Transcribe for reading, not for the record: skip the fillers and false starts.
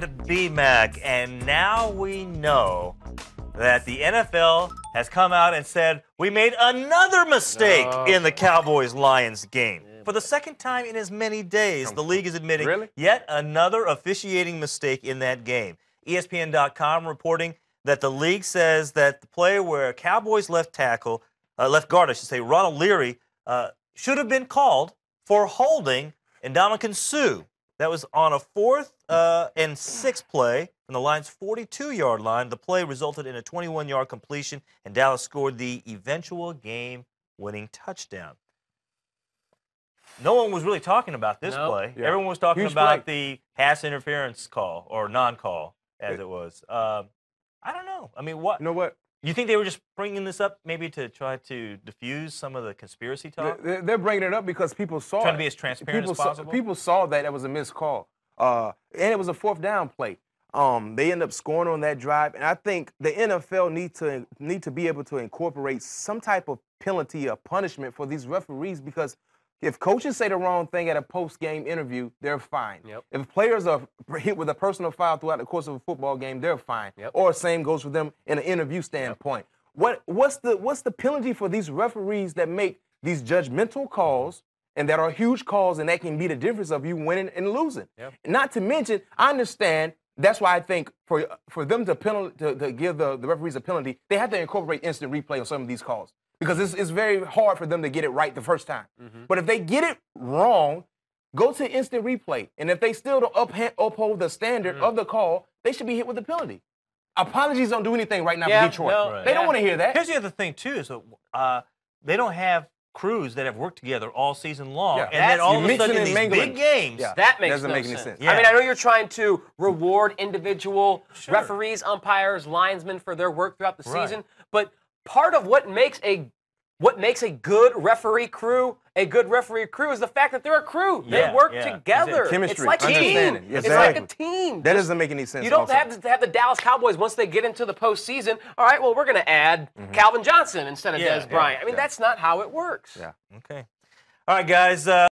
B-Mac, and now we know that the NFL has come out and said we made another mistake in the Cowboys-Lions game. For the second time in as many days, the league is admitting yet another officiating mistake in that game. ESPN.com reporting that the league says that the play where Cowboys left guard, Ronald Leary, should have been called for holding Ndamukong Suh. That was on a 4th and 6 play from the Lions' 42-yard line. The play resulted in a 21-yard completion, and Dallas scored the eventual game-winning touchdown. No one was really talking about this play. Yeah. Everyone was talking about the pass interference call, or non-call, as it was. I don't know. I mean, what? You know what? You think they were just bringing this up maybe to try to diffuse some of the conspiracy talk? They're bringing it up because people saw Trying to be as transparent as possible? People saw that it was a missed call. And it was a 4th down play. They end up scoring on that drive. And I think the NFL need to be able to incorporate some type of penalty or punishment for these referees, because if coaches say the wrong thing at a post-game interview, they're fine. If players are hit with a personal foul throughout the course of a football game, they're fine. Or same goes for them in an interview standpoint. What's the penalty for these referees that make these judgmental calls and that are huge calls, and that can be the difference of you winning and losing? Not to mention, I understand. That's why I think for them to give the referees a penalty, they have to incorporate instant replay on some of these calls, because it's very hard for them to get it right the first time. But if they get it wrong, go to instant replay. And if they still don't uphold the standard of the call, they should be hit with a penalty. Apologies don't do anything right now for Detroit. They don't want to hear that. Here's the other thing, too, is that they don't have crews that have worked together all season long. And then all of a sudden in these big games, that makes no sense. I mean, I know you're trying to reward individual referees, umpires, linesmen for their work throughout the season, but part of what makes a good referee crew is the fact that they're a crew. They work together. Chemistry, it's like understanding. It's like a team. That doesn't make any sense. You don't have to have the Dallas Cowboys, once they get into the postseason, all right, well, we're going to add Calvin Johnson instead of Des Bryant. I mean, that's not how it works. Okay. All right, guys.